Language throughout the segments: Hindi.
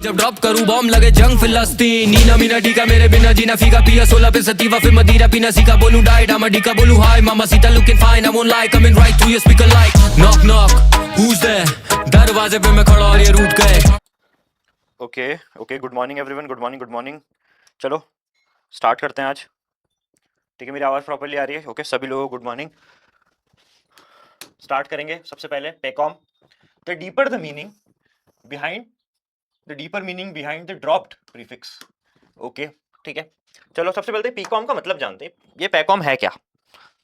जब ड्रॉप करूं बॉम्ब लगे जंग फिलिस्तीन नीना मीना डी का मेरे बिना जीना फीका पिया 16 पे सतीवा फिर मदीरा पीना सीखा बोलूं डाइट I'm a डी का बोलूं हाय मामा Sita looking fine I won't lie coming right through your speaker like knock knock who's there दरवाजे पे मैं खड़ा और ये रूठ गए। Okay okay good morning everyone, good morning. चलो स्टार्ट करते हैं आज। ठीक है, मेरी आवाज़ प्रॉपर्ली आ रही है? ओके सभी लोगों को गुड मॉर्निंग। स्टार्ट करेंगे सबसे पहले paycom, the deeper the meaning behind the dropped prefix. Okay ठीक है, चलो सबसे पहले पीकॉम का मतलब जानते हैं। ये पेकॉम है क्या?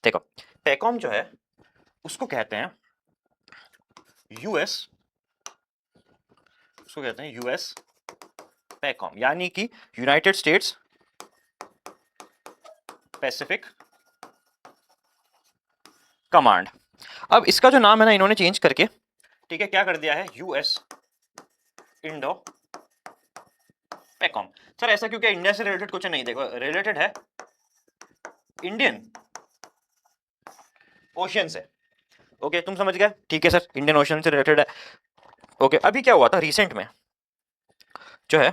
देखो, पेकॉम जो है उसको कहते हैं यूएस, पैकॉम, यानी कि यूनाइटेड स्टेट्स पैसिफिक कमांड। अब इसका जो नाम है ना, इन्होंने चेंज करके, ठीक है, क्या कर दिया है, यूएस इंडो पैकॉम। सर ऐसा क्योंकि इंडिया से रिलेटेड कुछ नहीं, देखो रिलेटेड है इंडियन ओशियन से। ओके तुम समझ गए, ठीक है सर, इंडियन ओशियन से रिलेटेड है। ओके अभी क्या हुआ था रिसेंट में, जो है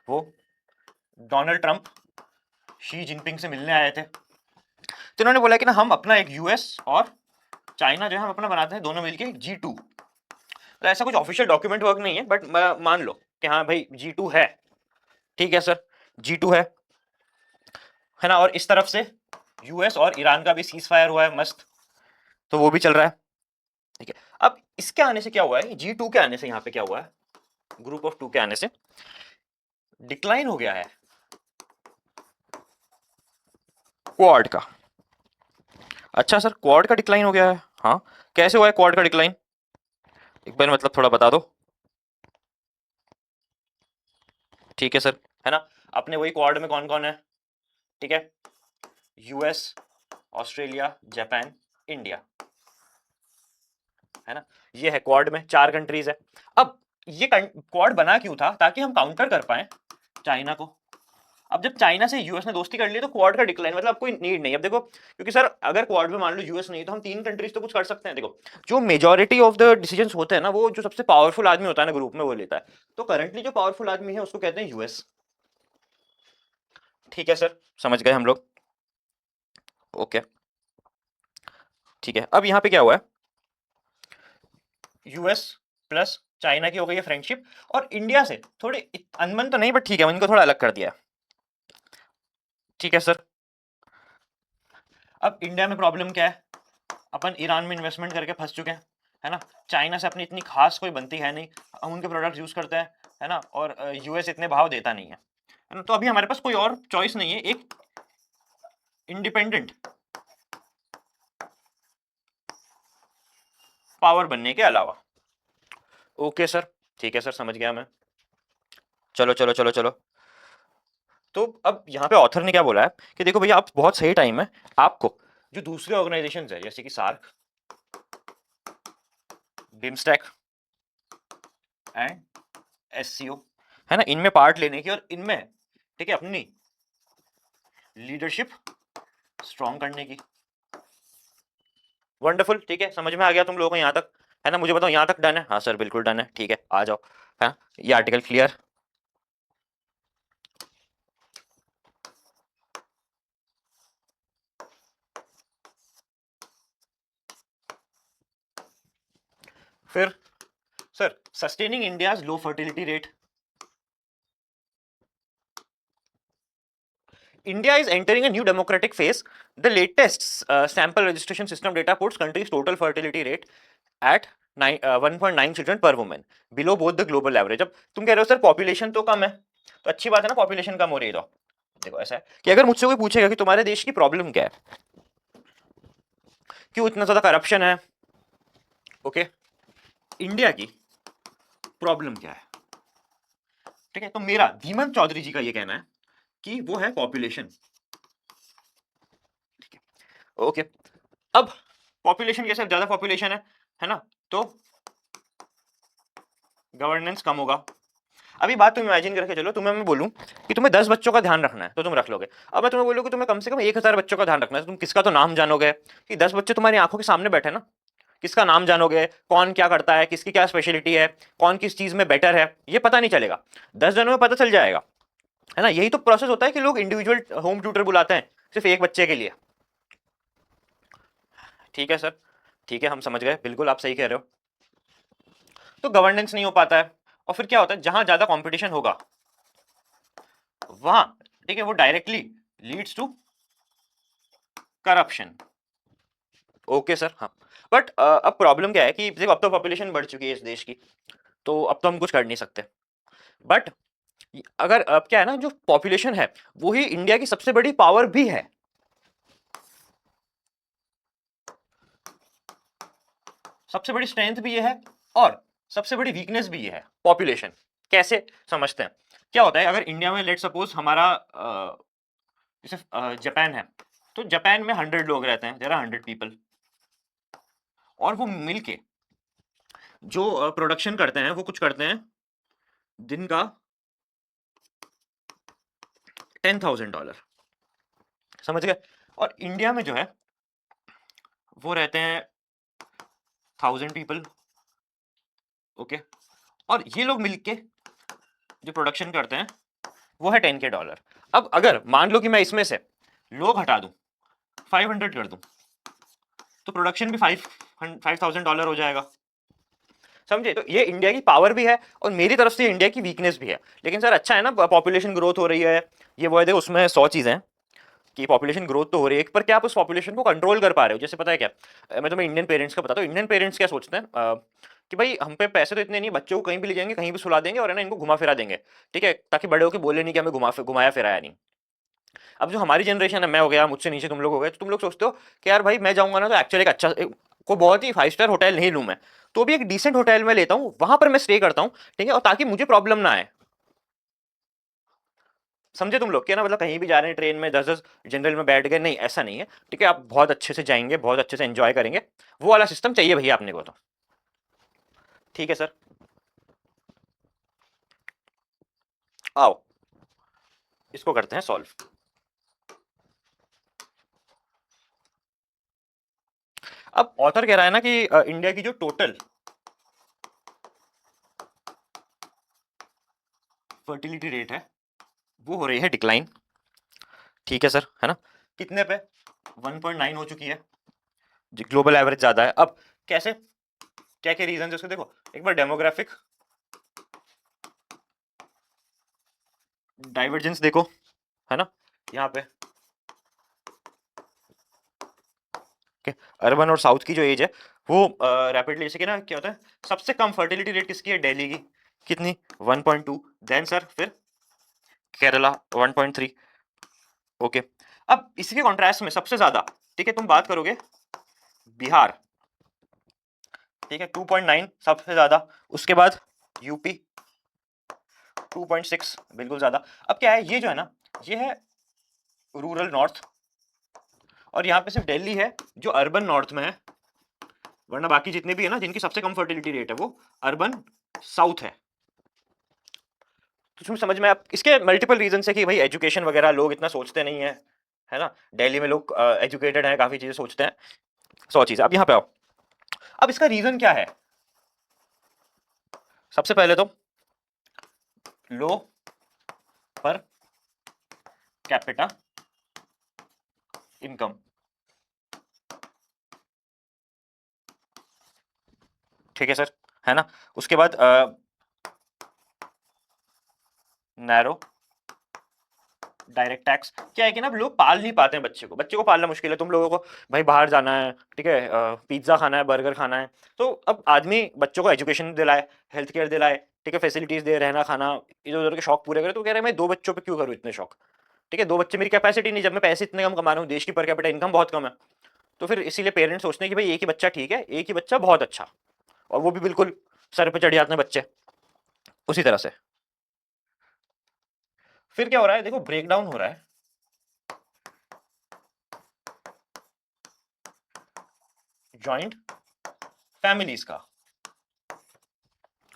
वो डोनाल्ड ट्रंप शी जिनपिंग से मिलने आए थे, तो इन्होंने बोला कि ना हम अपना एक यूएस और चाइना जो है हम अपना बनाते हैं दोनों मिलके G2। तो ऐसा कुछ ऑफिशियल डॉक्यूमेंट वर्क नहीं है, बट मान लो कि हाँ भाई G2 है, ठीक है सर G2 है ना। और इस तरफ से यूएस और ईरान का भी सीज फायर हुआ है मस्त, तो वो भी चल रहा है, ठीक है। अब इसके आने से क्या हुआ है, G2 के आने से यहाँ पे क्या हुआ है, ग्रुप ऑफ 2 के आने से डिक्लाइन हो गया है क्वाड का। अच्छा सर क्वाड का डिक्लाइन हो गया है, हाँ कैसे हुआ है क्वाड का डिक्लाइन, एक बार मतलब थोड़ा बता दो। ठीक है सर, है ना, अपने वही क्वाड में कौन कौन है, ठीक है, यूएस, ऑस्ट्रेलिया, जापान, इंडिया, है ना, ये है क्वाड में 4 कंट्रीज है। अब ये क्वाड बना क्यों था, ताकि हम काउंटर कर पाए चाइना को। अब जब चाइना से यूएस ने दोस्ती कर ली तो क्वाड का डिक्लाइन, मतलब कोई नीड नहीं। अब देखो, क्योंकि सर अगर क्वाड में मान लो यूएस नहीं तो हम 3 कंट्रीज तो कुछ कर सकते हैं। देखो जो मेजॉरिटी ऑफ द डिसीजंस होते हैं ना, वो जो सबसे पावरफुल आदमी होता है ना ग्रुप में वो लेता है। तो करंटली जो पावरफुल आदमी है उसको कहते हैं यूएस। ठीक है सर, समझ गए हम लोग, ओके ठीक है। अब यहाँ पे क्या हुआ है, यूएस प्लस चाइना की हो गई है फ्रेंडशिप, और इंडिया से थोड़े अनबन तो नहीं, बट ठीक है इनको थोड़ा अलग कर दिया, ठीक है सर। अब इंडिया में प्रॉब्लम क्या है, अपन ईरान में इन्वेस्टमेंट करके फंस चुके हैं, है ना। चाइना से अपनी इतनी खास कोई बनती है नहीं, हम उनके प्रोडक्ट्स यूज करते हैं, है ना, और यूएस इतने भाव देता नहीं है ना। तो अभी हमारे पास कोई और चॉइस नहीं है एक इंडिपेंडेंट पावर बनने के अलावा। ओके सर, ठीक है सर, समझ गया मैं। चलो चलो चलो चलो, तो अब यहाँ पे ऑथर ने क्या बोला है कि देखो भैया, आप बहुत सही टाइम है आपको जो दूसरे ऑर्गेनाइजेशन है जैसे कि सार्क, बिमस्टेक एंड एससीओ, है ना, इनमें पार्ट लेने की और इनमें, ठीक है, अपनी लीडरशिप स्ट्रॉन्ग करने की। वंडरफुल, ठीक है, समझ में आ गया तुम लोगों को यहाँ तक, है ना। मुझे बताओ यहाँ तक डन है? हाँ सर बिल्कुल डन है, ठीक है आ जाओ, है ये आर्टिकल क्लियर। फिर sir sustaining India's low fertility rate, India is entering a new democratic phase. The latest sample registration system data puts country's total fertility rate at 1.9 children per woman, below both the global average. अब तुम कह रहे हो सर पॉपुलेशन तो कम है, तो अच्छी बात है ना, पॉपुलेशन कम हो रही है। तो देखो ऐसा है कि अगर मुझसे कोई पूछेगा कि तुम्हारे देश की प्रॉब्लम क्या है, क्यों इतना ज्यादा करप्शन है, ओके, इंडिया की प्रॉब्लम क्या है, ठीक है, तो मेरा धीमन चौधरी जी का ये कहना है कि वो है पॉपुलेशन, ठीक है, ओके। अब पॉपुलेशन कैसे, ज्यादा पॉपुलेशन है ना, तो गवर्नेंस कम होगा। अभी बात तुम इमेजिन करके चलो, तुम्हें मैं बोलूं कि तुम्हें 10 बच्चों का ध्यान रखना है तो तुम रख लोगे। अब मैं तुम्हें बोलूं कि तुम्हें कम से कम 1000 बच्चों का ध्यान रखना है, तो तुम किसका तो नाम जानोगे कि 10 बच्चे तुम्हारी आंखों के सामने बैठे ना, किसका नाम जानोगे, कौन क्या करता है, किसकी क्या स्पेशलिटी है, कौन किस चीज में बेटर है, ये पता नहीं चलेगा। 10 जनों में पता चल जाएगा, है ना। यही तो प्रोसेस होता है कि लोग इंडिविजुअल होम ट्यूटर बुलाते हैं सिर्फ एक बच्चे के लिए। ठीक है सर, ठीक है, हम समझ गए, बिल्कुल आप सही कह रहे हो। तो गवर्नेंस नहीं हो पाता है, और फिर क्या होता है, जहां ज्यादा कंपटीशन होगा वहां, ठीक है, वो directly leads to corruption. Okay sir, हाँ। बट अब प्रॉब्लम क्या है कि देखो, अब तो पॉपुलेशन बढ़ चुकी है इस देश की, तो अब तो हम कुछ कर नहीं सकते। बट अगर अब क्या है ना, जो पॉपुलेशन है वो ही इंडिया की सबसे बड़ी पावर भी है। सबसे बड़ी स्ट्रेंथ भी ये है और सबसे बड़ी वीकनेस भी ये है, पॉपुलेशन। कैसे समझते हैं? क्या होता है, अगर इंडिया में लेट सपोज हमारा जैसे जापान है, तो जापान में 100 लोग रहते हैं, देयर आर 100 पीपल, और वो मिलके जो प्रोडक्शन करते हैं वो कुछ करते हैं दिन का $10,000, समझ गए। और इंडिया में जो है वो रहते हैं 1000 पीपल, ओके। और ये लोग मिलके जो प्रोडक्शन करते हैं वो है $10K। अब अगर मान लो कि मैं इसमें से लोग हटा दूं, 500 कर दूं, तो प्रोडक्शन भी $5,000 हो जाएगा, समझे। तो ये इंडिया की पावर भी है और मेरी तरफ से इंडिया की वीकनेस भी है। लेकिन सर अच्छा है ना, पॉपुलेशन ग्रोथ हो रही है, ये वो है, देखो उसमें 100 चीजें हैं कि पॉपुलेशन ग्रोथ तो हो रही है, एक पर क्या आप उस पॉपुलेशन को कंट्रोल कर पा रहे हो। जैसे पता है क्या, मैं तुम्हें इंडियन पेरेंट्स का बताता हूँ। इंडियन पेरेंट्स क्या सोचते हैं कि भाई हम पे पैसे तो इतने नहीं, बच्चों को कहीं भी ले जाएंगे, कहीं भी सुला देंगे, और है ना इनको घुमा फिरा देंगे, ठीक है, ताकि बड़े होकर बोले नहीं कि हमें घुमाया फिराया नहीं। अब जो हमारी जनरेशन है, मैं हो गया, मुझसे नीचे तुम लोग हो गए, तो तुम लोग सोचते हो कि यार भाई मैं जाऊंगा ना तो एक्चुअली एक अच्छा कोई बहुत ही 5 स्टार होटल नहीं लूं मैं, तो भी एक डिसेंट होटल में लेता हूं, वहां पर मैं स्टे करता हूं, ठीक है, और ताकि मुझे प्रॉब्लम ना आए। समझे तुम लोग, क्या ना, मतलब कहीं भी जा रहे हैं ट्रेन में 10-10 जनरल में बैठ गए, नहीं ऐसा नहीं है, ठीक है, आप बहुत अच्छे से जाएंगे, बहुत अच्छे से एंजॉय करेंगे, वो वाला सिस्टम चाहिए भैया अपने को तो। ठीक है सर, आओ इसको करते हैं सॉल्व। अब ऑथर कह रहा है ना कि इंडिया की जो टोटल फर्टिलिटी रेट है वो हो रही है डिक्लाइन। ठीक है सर, है ना, कितने पे, 1.9 हो चुकी है, ग्लोबल एवरेज ज्यादा है। अब कैसे, क्या क्या रीजन है उसके, देखो एक बार डेमोग्राफिक डाइवर्जेंस देखो, है ना, यहाँ पे अर्बन और साउथ की जो एज है वो रैपिडली, जैसे कि ना क्या होता है, सबसे कम फर्टिलिटी रेट किसकी है, दिल्ली की, कितनी, 1.2। देन सर फिर केरला 1.3, ओके। अब इसके कॉन्ट्रास्ट में सबसे ज्यादा, ठीक है, तुम बात करोगे बिहार, ठीक है, 2.9 सबसे ज्यादा, उसके बाद यूपी 2.6, बिल्कुल ज्यादा। अब क्या है, ये जो है ना, ये है रूरल नॉर्थ, और यहाँ पे सिर्फ दिल्ली है जो अर्बन नॉर्थ में है, वरना बाकी जितने भी है ना जिनकी सबसे कम फर्टिलिटी रेट है वो अर्बन साउथ है। तो तुम्हें समझ में, आप इसके मल्टीपल रीजन है कि भाई एजुकेशन वगैरह लोग इतना सोचते नहीं है ना, दिल्ली में लोग एजुकेटेड हैं, काफी चीजें सोचते हैं, 100 चीजें। अब यहाँ पे आओ, अब इसका रीजन क्या है, सबसे पहले तो लो पर कैपिटा इनकम, ठीक है सर, है ना, उसके बाद नैरो डायरेक्ट टैक्स। क्या है कि ना, अब लोग पाल नहीं पाते हैं बच्चे को पालना मुश्किल है, तुम लोगों को भाई बाहर जाना है, ठीक है, पिज्जा खाना है, बर्गर खाना है, तो अब आदमी बच्चों को एजुकेशन दिलाए, हेल्थ केयर दिलाए, ठीक है, फैसिलिटीज दे, रहना खाना, इधर उधर के शौक पूरे करे, तो कह रहे हैं मैं 2 बच्चों पे क्यों करूँ इतने शौक, ठीक है, 2 बच्चे मेरी कैपेसिटी नहीं, जब मैं पैसे इतने कम कमा रहा हूँ, देश की पर कैपिटा इनकम बहुत कम है, तो फिर इसीलिए पेरेंट्स सोचते हैं कि भाई एक ही बच्चा ठीक है, एक ही बच्चा बहुत अच्छा, और वो भी बिल्कुल सर पे चढ़ जाते हैं बच्चे, उसी तरह से। फिर क्या हो रहा है, देखो ब्रेकडाउन हो रहा है जॉइंट फैमिलीज का।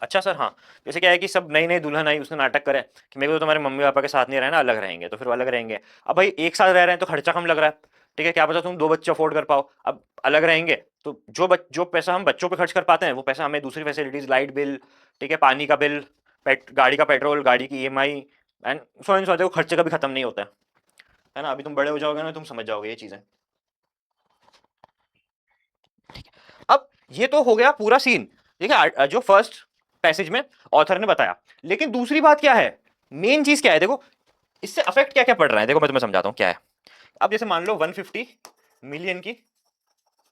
अच्छा सर, हाँ, जैसे क्या है कि सब नई नई दुल्हन आई, उसने नाटक करे कि मेरे को तो तुम्हारे मम्मी पापा के साथ नहीं रहना, अलग रहेंगे, तो फिर वो अलग रहेंगे। अब भाई एक साथ रह रहे हैं तो खर्चा कम लग रहा है, ठीक है, क्या पता तुम 2 बच्चे अफोर्ड कर पाओ, अब अलग रहेंगे तो जो पैसा हम बच्चों पे खर्च कर पाते हैं वो पैसा हमें दूसरी फैसिलिटीज, लाइट बिल, ठीक है, पानी का बिल, गाड़ी का पेट्रोल, गाड़ी की EMI and so and so, देखो खर्चे कभी खत्म नहीं होता है ना। अभी तुम बड़े हो जाओगे ना, तुम समझ जाओगे ये चीजें। अब ये तो हो गया पूरा सीन, ठीक है, जो फर्स्ट पैसेज में ऑथर ने बताया। लेकिन दूसरी बात क्या है, मेन चीज क्या है, देखो इससे अफेक्ट क्या क्या पड़ रहा है, देखो मैं तुम्हें समझाता हूं क्या है। अब जैसे मान लो 150 मिलियन की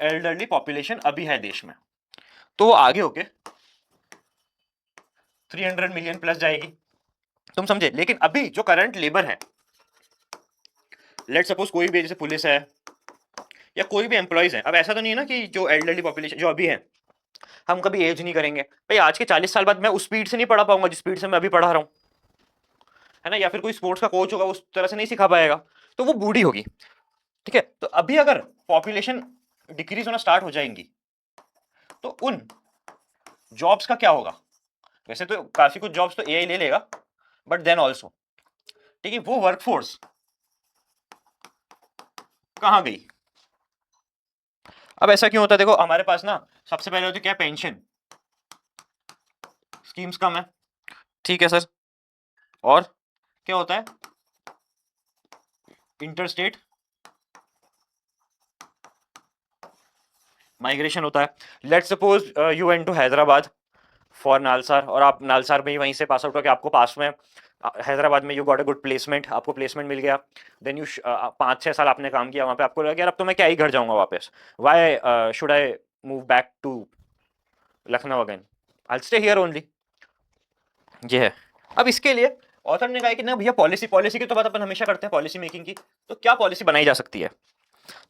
एल्डरली पॉपुलेशन अभी है देश में, तो वो आगे होके 300 मिलियन प्लस जाएगी, तुम समझे। लेकिन अभी जो करंट लेबर है, लेट सपोज कोई भी जैसे पुलिस है या कोई भी एम्प्लॉयज है, अब ऐसा तो नहीं है ना कि जो एल्डरली पॉपुलेशन जो अभी है हम कभी एज नहीं करेंगे भाई, आज के 40 साल बाद मैं उस स्पीड से नहीं पढ़ा पाऊंगा जिस स्पीड से मैं अभी पढ़ा रहा हूं, है ना। या फिर कोई स्पोर्ट्स का कोच होगा उस तरह से नहीं सिखा पाएगा, तो वो बूढ़ी होगी, ठीक है। तो अभी अगर पॉपुलेशन डिक्रीज होना स्टार्ट हो जाएंगी तो उन जॉब्स का क्या होगा। वैसे तो काफी कुछ जॉब्स तो एआई ले लेगा, बट देन ऑल्सो, ठीक है, वो वर्कफोर्स कहां गई। अब ऐसा क्यों होता है, देखो हमारे पास ना सबसे पहले होती क्या, पेंशन स्कीम्स कम है, ठीक है सर। और क्या होता है, इंटरस्टेट माइग्रेशन होता है। Let's suppose you went to Hyderabad for NALSAR, और आप नालसार में ही वहीं से पास आउट होकर आपको पास में हैदराबाद में you got a good placement, आपको प्लेसमेंट मिल गया। देन यू 5-6 साल आपने काम किया वहाँ पे, आपको लगा यार अब तो मैं क्या ही घर जाऊंगा वापस, why should I move back to Lucknow again, I stay here only, ये है। अब इसके लिए ऑथर ने कहा कि ना भैया, पॉलिसी पॉलिसी की तो बात अपन हमेशा करते हैं, पॉलिसी मेकिंग की, तो क्या पॉलिसी बनाई जा सकती है।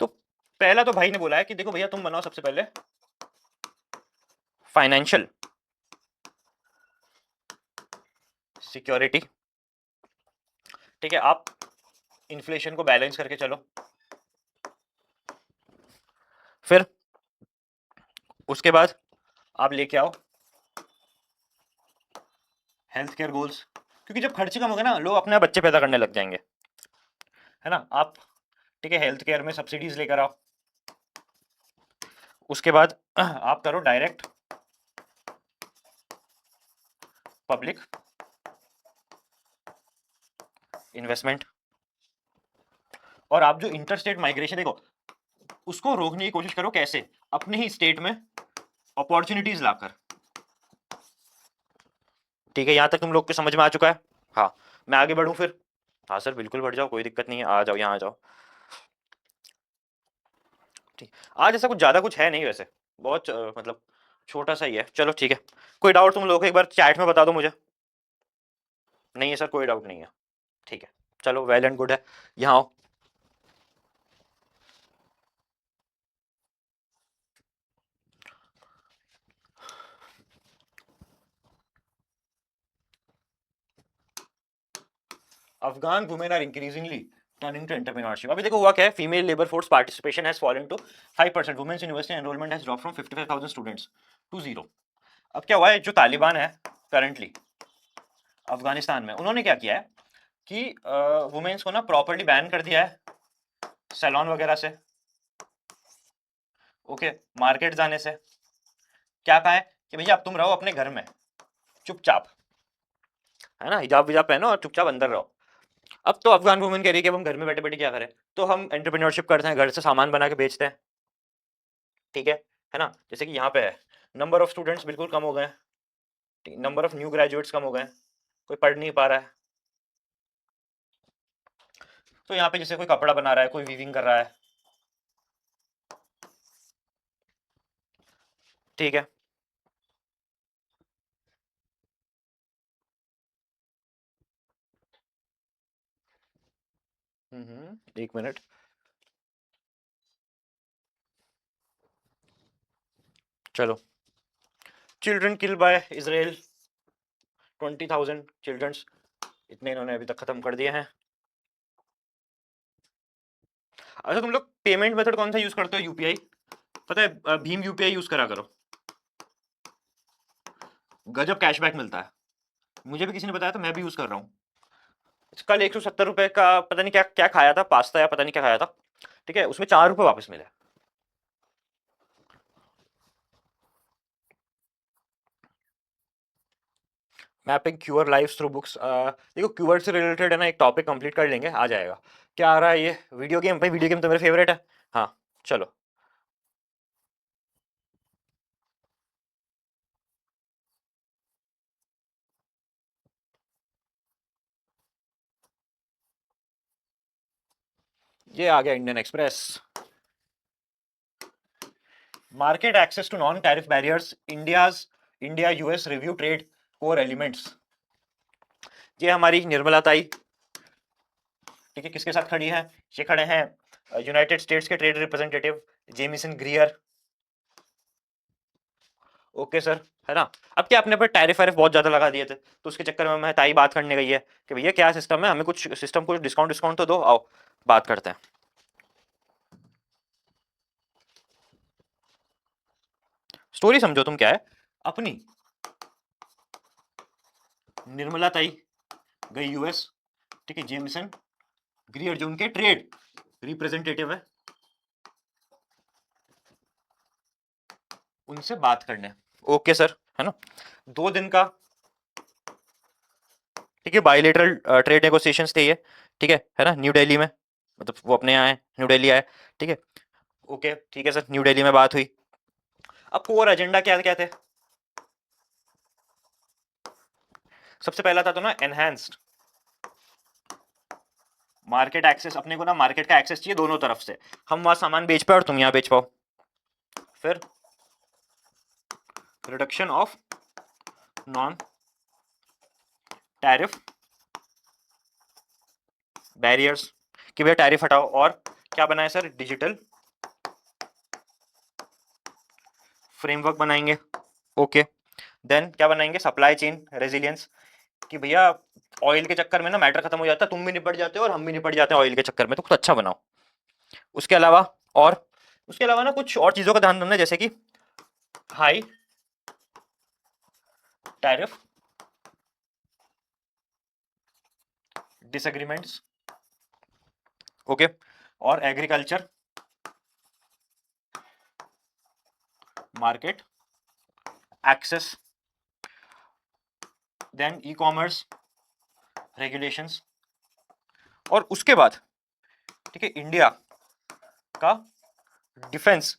तो पहला तो भाई ने बोला है कि देखो भैया तुम बनाओ सबसे पहले फाइनेंशियल सिक्योरिटी, ठीक है, आप इन्फ्लेशन को बैलेंस करके चलो। फिर उसके बाद आप लेके आओ हेल्थ केयर गोल्स, क्योंकि जब खर्चे कम होंगे ना लोग अपने आप बच्चे पैदा करने लग जाएंगे, है ना। आप ठीक है हेल्थ केयर में सब्सिडीज लेकर आओ। उसके बाद आप करो डायरेक्ट पब्लिक इन्वेस्टमेंट, और आप जो इंटर स्टेट माइग्रेशन देखो उसको रोकने की कोशिश करो, कैसे, अपने ही स्टेट में अपॉर्चुनिटीज लाकर, ठीक है। यहां तक तुम लोग को समझ में आ चुका है। हाँ, मैं आगे बढ़ूं फिर। हाँ सर बिल्कुल बढ़ जाओ, कोई दिक्कत नहीं है, आ जाओ यहाँ आ जाओ। ठीक, आज ऐसा कुछ ज्यादा कुछ है नहीं वैसे, बहुत मतलब छोटा सा ही है, चलो ठीक है। कोई डाउट तुम लोग को एक बार चैट में बता दो मुझे। नहीं है सर, कोई डाउट नहीं है, ठीक है, चलो वेल एंड गुड है, यहाँ आओ। Afghan women are increasingly turning to entrepreneurship. अभी देखो हुआ क्या है, female labour force participation has fallen to 5%, women's university enrolment has drop from 55,000 students to 0। अब क्या हुआ है, जो तालिबान है करंटली अफगानिस्तान में, उन्होंने क्या किया है कि वुमेन्स को ना प्रॉपर्ली बैन कर दिया है सैलॉन वगैरह से, ओके, मार्केट जाने से। क्या कहा है कि भैया अब तुम रहो अपने घर में चुपचाप, है ना, हिजाब विजाब पहनो और चुपचाप अंदर रहो। अब तो अफगान वुमेन कह रही है कि अब हम घर में बैठे बैठे क्या करें, तो हम एंटरप्रेन्योरशिप करते हैं, घर से सामान बना के बेचते हैं, ठीक है ना। जैसे कि यहाँ पे है, नंबर ऑफ स्टूडेंट्स बिल्कुल कम हो गए हैं, नंबर ऑफ न्यू ग्रेजुएट्स कम हो गए हैं, कोई पढ़ नहीं पा रहा है। तो यहाँ पे जैसे कोई कपड़ा बना रहा है, कोई वीविंग कर रहा है, ठीक है। एक मिनट, चलो। चिल्ड्रन किल बाय इसराइल 20,000 चिल्ड्रंस, इतने इन्होंने अभी तक खत्म कर दिए हैं। अच्छा तुम लोग पेमेंट मेथड कौन सा यूज करते हो, यूपीआई, पता है भीम यूपीआई यूज करा करो, गजब कैशबैक मिलता है, मुझे भी किसी ने बताया तो मैं भी यूज कर रहा हूँ। कल 170 रुपए का पता नहीं क्या क्या खाया था, पास्ता या पता नहीं क्या खाया था, ठीक है, उसमें 4 रुपए वापस मिले। Mapping queer lives through books, देखो क्यूअर से रिलेटेड है ना, एक टॉपिक कंप्लीट कर लेंगे, आ जाएगा। क्या आ रहा है ये? वीडियो गेम, भाई वीडियो गेम तो मेरे फेवरेट है। हाँ चलो, ये आ गया Indian Express. Market access to non tariff barriers, India US review trade core elements. ये हमारी निर्मला ताई, ठीक है, किसके साथ खड़ी है? ये खड़े हैं यूनाइटेड स्टेट्स के trade representative Jameson ग्रियर। Okay sir, है ना। अब क्या, अपने पर टैरिफ वैरिफ बहुत ज्यादा लगा दिए थे, तो उसके चक्कर में मैं ताई बात करने गई है कि भैया क्या सिस्टम है, हमें कुछ सिस्टम, कुछ डिस्काउंट डिस्काउंट तो दो, आओ बात करते हैं। स्टोरी समझो तुम, क्या है अपनी, निर्मला ताई गई यूएस, ठीक है, जेमिसन ग्रियर जो उनके ट्रेड रिप्रेजेंटेटिव है, उनसे बात करने। ओके सर, है ना, 2 दिन का, ठीक है, बायलेटरल ट्रेड नेगोशिएशंस थे ये, ठीक है ना, न्यू दिल्ली में, मतलब वो अपने यहाँ आए, न्यू दिल्ली आए, ठीक है। ओके ठीक है सर, न्यू दिल्ली में बात हुई। अब कोर एजेंडा क्या क्या थे? सबसे पहला था तो ना एनहांस्ड मार्केट एक्सेस, अपने को ना मार्केट का एक्सेस चाहिए दोनों तरफ से, हम वहां सामान बेच पाए और तुम यहाँ बेच पाओ। फिर reduction of non tariff barriers, कि भैया टैरिफ हटाओ, और क्या बनाए सर? डिजिटल फ्रेमवर्क बनाएंगे। ओके, देन क्या बनाएंगे? सप्लाई चेन रेजिलियंस, कि भैया ऑयल के चक्कर में ना मैटर खत्म हो जाता है, तुम भी निपट जाते हो और हम भी निपट जाते हैं ऑयल के चक्कर में, तो कुछ अच्छा बनाओ। उसके अलावा, और उसके अलावा ना कुछ और चीजों का ध्यान रखना, जैसे कि हाई टैरिफ डिसएग्रीमेंट्स, ओके, और agriculture market access, then e commerce regulations, और उसके बाद, ठीक है, इंडिया का डिफेंस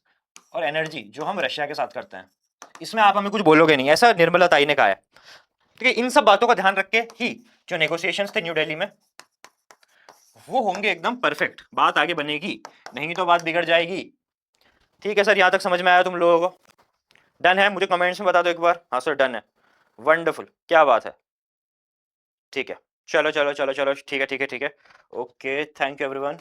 और एनर्जी जो हम रशिया के साथ करते हैं, इसमें आप हमें कुछ बोलोगे नहीं, ऐसा निर्मला ताई ने कहा है। ठीक है, इन सब बातों का ध्यान रख के ही जो नेगोशिएशंस थे न्यू दिल्ली में, वो होंगे एकदम परफेक्ट, बात आगे बनेगी, नहीं तो बात बिगड़ जाएगी। ठीक है सर, यहां तक समझ में आया तुम लोगों को? डन है? मुझे कमेंट्स में बता दो एक बार, हाँ सर डन है, वंडरफुल, क्या बात है। ठीक है, चलो चलो चलो चलो, ठीक है ठीक है ठीक है, ओके, थैंक यू एवरीवन।